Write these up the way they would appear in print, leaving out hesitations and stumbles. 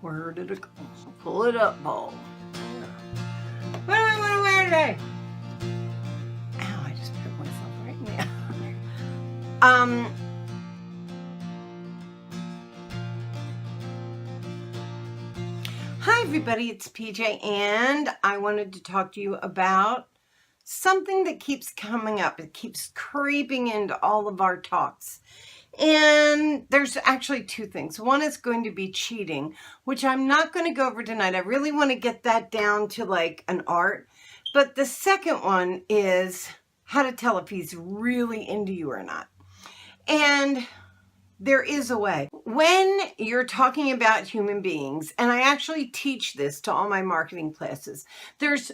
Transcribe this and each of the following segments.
Where did it go? Pull it up, Paul. What do I want to wear today? Ow, I just put myself right now. Hi everybody, it's PJ, and I wanted to talk to you about something that keeps coming up. It keeps creeping into all of our talks. And there's actually two things. One is going to be cheating, which I'm not going to go over tonight. I really want to get that down to like an art. But the second one is how to tell if he's really into you or not. And there is a way. When you're talking about human beings, and I actually teach this to all my marketing classes, there's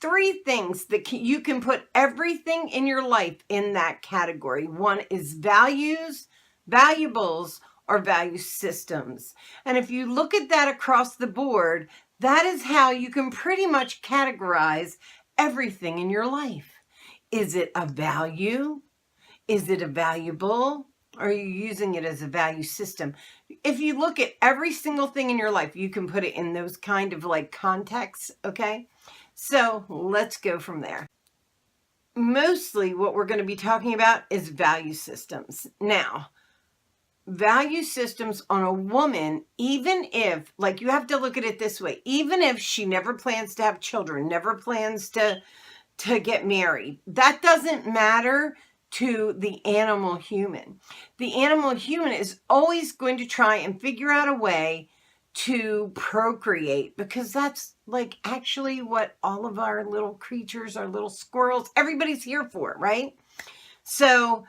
three things that you can put everything in your life in that category. One is values, valuables, or value systems. And if you look at that across the board, that is how you can pretty much categorize everything in your life. Is it a value? Is it a valuable? Or are you using it as a value system? If you look at every single thing in your life, you can put it in those kind of like contexts, okay? So let's go from there. Mostly what we're going to be talking about is value systems. Now, value systems on a woman, even if, like, you have to look at it this way, even if she never plans to have children, never plans to get married, that doesn't matter to the animal human. The animal human is always going to try and figure out a way to procreate, because that's like actually what all of our little creatures, our little squirrels, everybody's here for, right? So,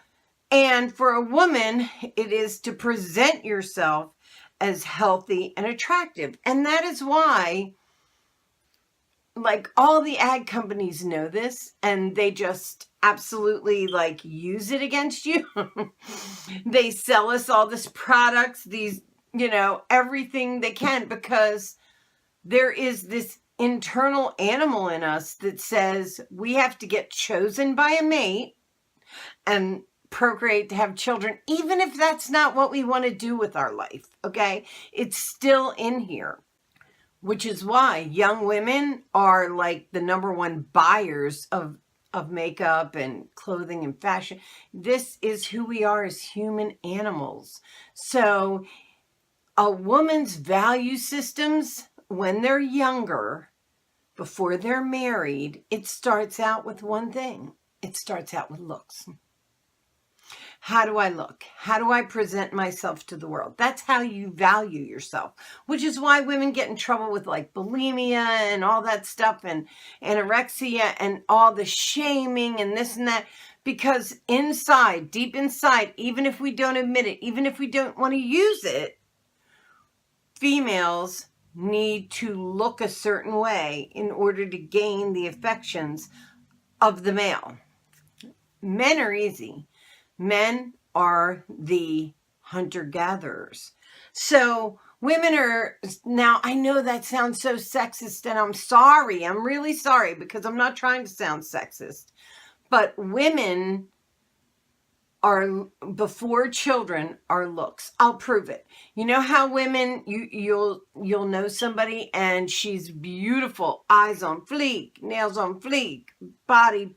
and for a woman, it is to present yourself as healthy and attractive. And that is why, like, all the ad companies know this, and they just absolutely like use it against you. They sell us all this products, these, you know, everything they can, because there is this internal animal in us that says we have to get chosen by a mate and procreate to have children, even if that's not what we want to do with our life, okay? It's still in here, which is why young women are like the number one buyers of makeup and clothing and fashion. This is who we are as human animals. So a woman's value systems, when they're younger, before they're married, it starts out with one thing. It starts out with looks. How do I look? How do I present myself to the world? That's how you value yourself, which is why women get in trouble with like bulimia and all that stuff, and anorexia and all the shaming and this and that, because inside, deep inside, even if we don't admit it, even if we don't want to use it, females need to look a certain way in order to gain the affections of the male. Men are easy. Men are the hunter-gatherers. So women are, now I know that sounds so sexist, and I'm sorry. I'm really sorry, because I'm not trying to sound sexist. But women are, before children, are looks. I'll prove it. You know how women, you'll know somebody and she's beautiful, eyes on fleek, nails on fleek, body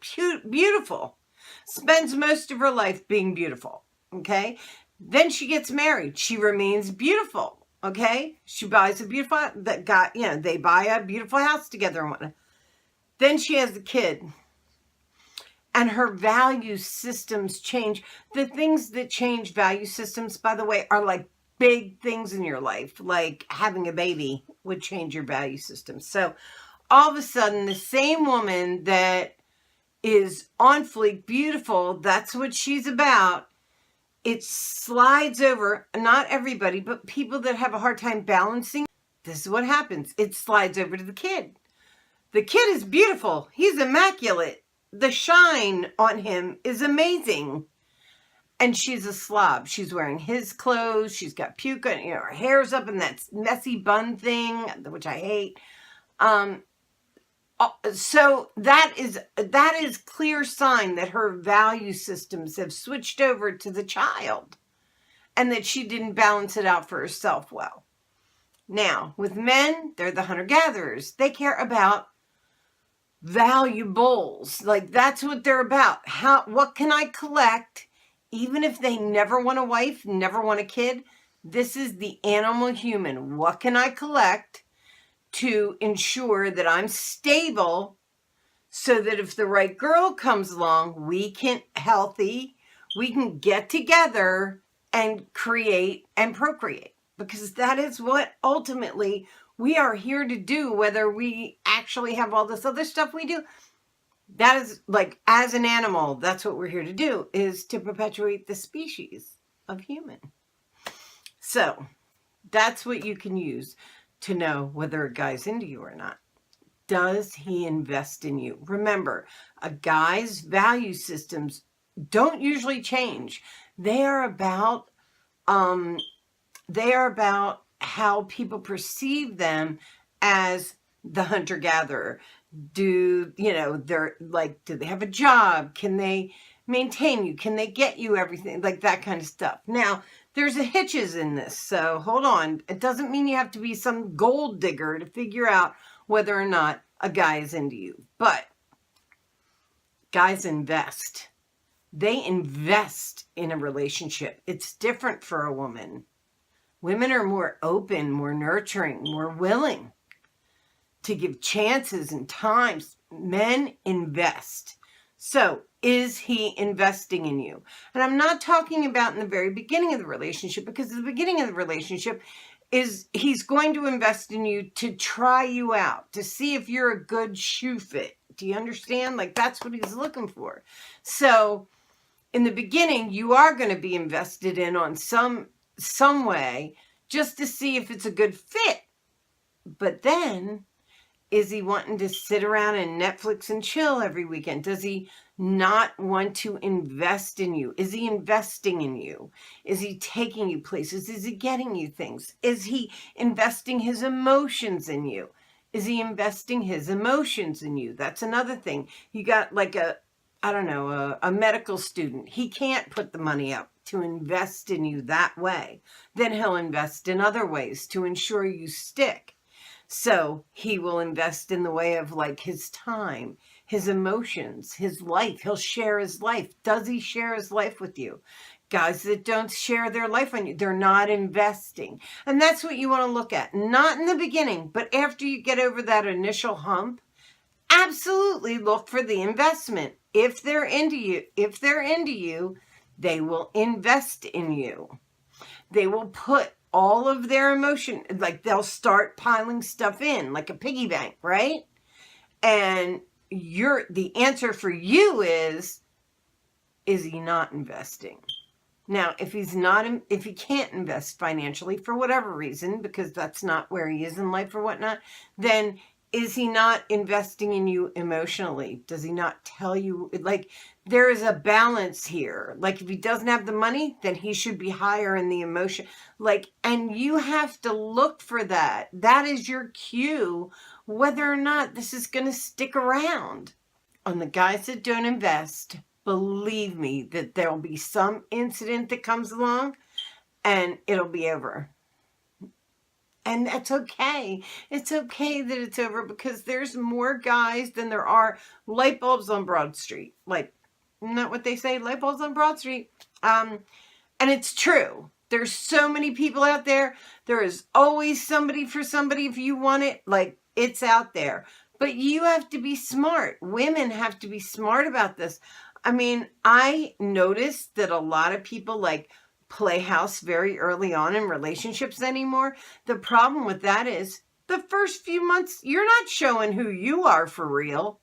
beautiful, spends most of her life being beautiful, okay? Then she gets married. She remains beautiful, okay? She buys a beautiful, they buy a beautiful house together and whatnot. Then she has a kid. And her value systems change. The things that change value systems, by the way, are like big things in your life. Like having a baby would change your value system. So all of a sudden, the same woman that is on fleek, beautiful, that's what she's about, it slides over, not everybody, but people that have a hard time balancing, this is what happens. It slides over to the kid. The kid is beautiful. He's immaculate. The shine on him is amazing. And she's a slob. She's wearing his clothes. She's got puka, you know, her hair's up in that messy bun thing, which I hate. So that is clear sign that her value systems have switched over to the child, and that she didn't balance it out for herself well. Now, with men, they're the hunter-gatherers. They care about valuables. Like, that's what they're about. What can I collect? Even if they never want a wife, never want a kid, this is the animal human. What can I collect to ensure that I'm stable so that if the right girl comes along, we can get together and create and procreate, because that is what ultimately we are here to do, whether we actually have all this other stuff we do. That is, like, as an animal, that's what we're here to do, is to perpetuate the species of human. So that's what you can use to know whether a guy's into you or not. Does he invest in you? Remember, a guy's value systems don't usually change. They are about how people perceive them as the hunter-gatherer. Do they have a job? Can they maintain you? Can they get you everything? Like that kind of stuff. Now, there's a hitches in this, so hold on. It doesn't mean you have to be some gold digger to figure out whether or not a guy is into you. But guys invest. They invest in a relationship. It's different for a woman. Women are more open, more nurturing, more willing to give chances and times. Men invest. So, is he investing in you? And I'm not talking about in the very beginning of the relationship, because at the beginning of the relationship he's going to invest in you to try you out, to see if you're a good shoe fit. Do you understand? Like, that's what he's looking for. So, in the beginning, you are going to be invested in on some way, just to see if it's a good fit. But then, is he wanting to sit around and Netflix and chill every weekend? Does he not want to invest in you? Is he investing in you? Is he taking you places? Is he getting you things? Is he investing his emotions in you? Is he investing his emotions in you? That's another thing. You got like a medical student. He can't put the money up to invest in you that way. Then he'll invest in other ways to ensure you stick. So he will invest in the way of like his time, his emotions, his life. He'll share his life. Does he share his life with you? Guys that don't share their life on you, they're not investing. And that's what you want to look at. Not in the beginning, but after you get over that initial hump, absolutely look for the investment. If they're into you, they will invest in you. They will put all of their emotion, like they'll start piling stuff in like a piggy bank, right? And the answer for you is he not investing? Now, if he can't invest financially for whatever reason, because that's not where he is in life or whatnot, then is he not investing in you emotionally? Does he not tell you, like, there is a balance here. Like, if he doesn't have the money, then he should be higher in the emotion. Like, and you have to look for that. That is your cue, whether or not this is going to stick around. On the guys that don't invest, believe me that there'll be some incident that comes along and it'll be over. And that's okay. It's okay that it's over, because there's more guys than there are light bulbs on Broad Street. Like, isn't that what they say? Light bulbs on Broad Street. And it's true. There's so many people out there. There is always somebody for somebody if you want it. Like, it's out there. But you have to be smart. Women have to be smart about this. I mean, I noticed that a lot of people like play house very early on in relationships anymore. The problem with that is the first few months, you're not showing who you are for real.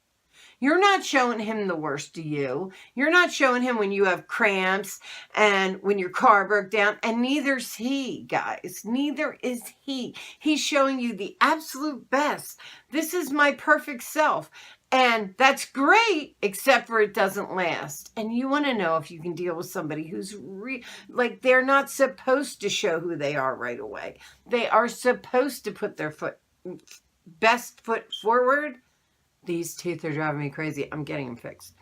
You're not showing him the worst of you. You're not showing him when you have cramps and when your car broke down. And neither's he, guys. Neither is he. He's showing you the absolute best. This is my perfect self. And that's great, except for it doesn't last. And you want to know if you can deal with somebody who's like, they're not supposed to show who they are right away. They are supposed to put their best foot forward. These teeth are driving me crazy. I'm getting them fixed.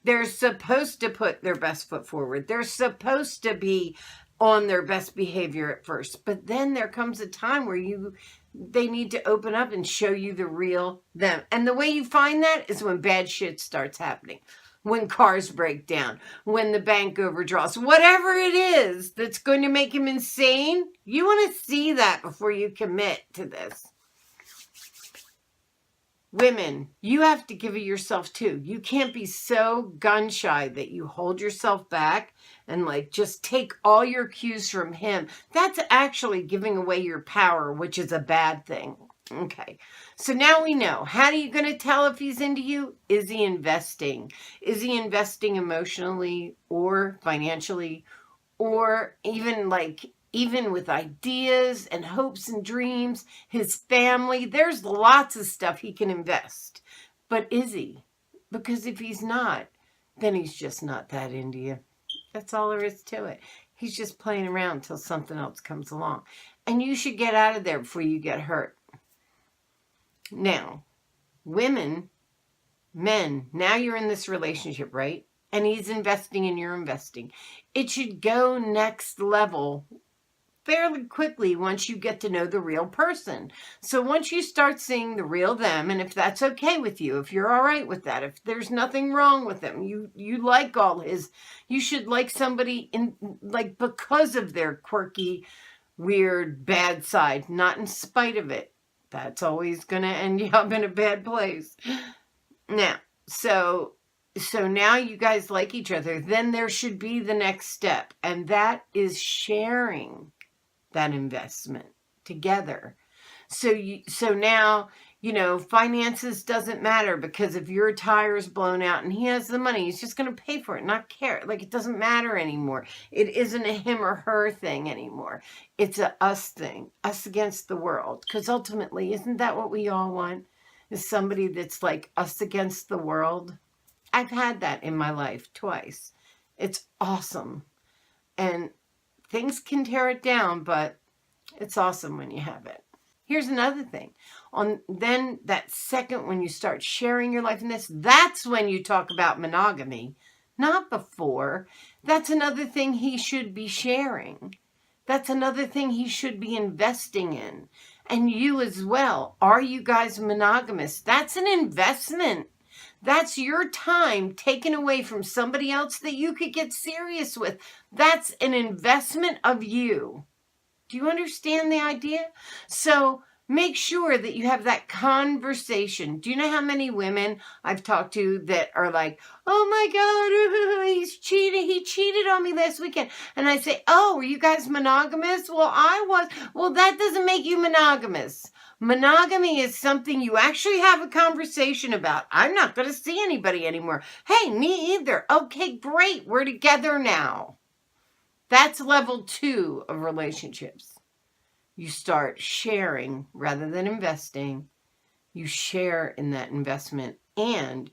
They're supposed to put their best foot forward. They're supposed to be on their best behavior at first. But then there comes a time where they need to open up and show you the real them. And the way you find that is when bad shit starts happening. When cars break down, when the bank overdraws, whatever it is that's going to make him insane, you want to see that before you commit to this. Women, you have to give it yourself too. You can't be so gun shy that you hold yourself back and like just take all your cues from him. That's actually giving away your power, which is a bad thing. Okay, so now we know. How are you going to tell if he's into you? Is he investing? Is he investing emotionally or financially, or even with ideas and hopes and dreams, his family? There's lots of stuff he can invest. But is he? Because if he's not, then he's just not that into you. That's all there is to it. He's just playing around until something else comes along. And you should get out of there before you get hurt. Now, women, men, now you're in this relationship, right? And he's investing and you're investing. It should go next level fairly quickly once you get to know the real person. So once you start seeing the real them, and if that's okay with you, if you're all right with that, if there's nothing wrong with them, you like all his, you should like somebody in like because of their quirky, weird, bad side, not in spite of it. That's always going to end you up in a bad place. Now, so now you guys like each other. Then there should be the next step, and that is sharing that investment together. So now, finances doesn't matter, because if your tire is blown out and he has the money, he's just going to pay for it, not care. Like, it doesn't matter anymore. It isn't a him or her thing anymore. It's a us thing, us against the world. Because ultimately, isn't that what we all want? Is somebody that's like us against the world? I've had that in my life twice. It's awesome. And things can tear it down, but it's awesome when you have it. Here's another thing. Then that second, when you start sharing your life in this, that's when you talk about monogamy, not before. That's another thing he should be sharing. That's another thing he should be investing in. And you as well. Are you guys monogamous? That's an investment. That's your time taken away from somebody else that you could get serious with. That's an investment of you. Do you understand the idea? So make sure that you have that conversation. Do you know how many women I've talked to that are like, oh my God, he's cheating. He cheated on me last weekend. And I say, oh, were you guys monogamous? Well, I was. Well, that doesn't make you monogamous. Monogamy is something you actually have a conversation about. I'm not going to see anybody anymore. Hey, me either. Okay, great. We're together now. That's level 2 of relationships. You start sharing rather than investing. You share in that investment, and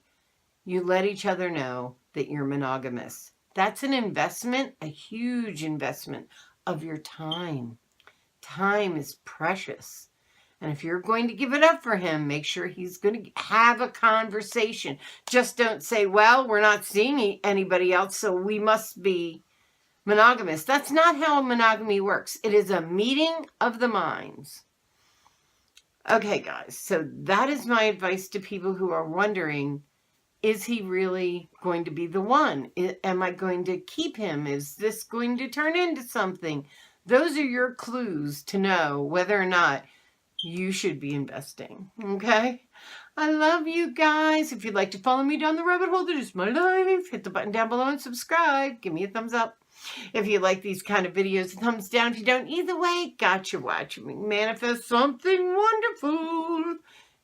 you let each other know that you're monogamous. That's an investment, a huge investment of your time. Time is precious. And if you're going to give it up for him, make sure he's going to have a conversation. Just don't say, well, we're not seeing anybody else, so we must be monogamous. That's not how monogamy works. It is a meeting of the minds. Okay, guys, so that is my advice to people who are wondering, is he really going to be the one? Am I going to keep him? Is this going to turn into something? Those are your clues to know whether or not you should be investing. Okay? I love you guys. If you'd like to follow me down the rabbit hole that is my life, hit the button down below and subscribe. Give me a thumbs up. If you like these kind of videos, thumbs down. If you don't, either way, gotcha. Watching me manifest something wonderful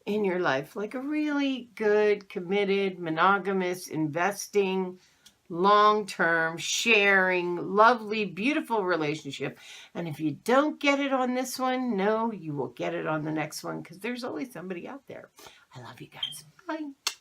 in your life. Like a really good, committed, monogamous, investing, long-term, sharing, lovely, beautiful relationship. And if you don't get it on this one, no, you will get it on the next one, because there's always somebody out there. I love you guys. Bye.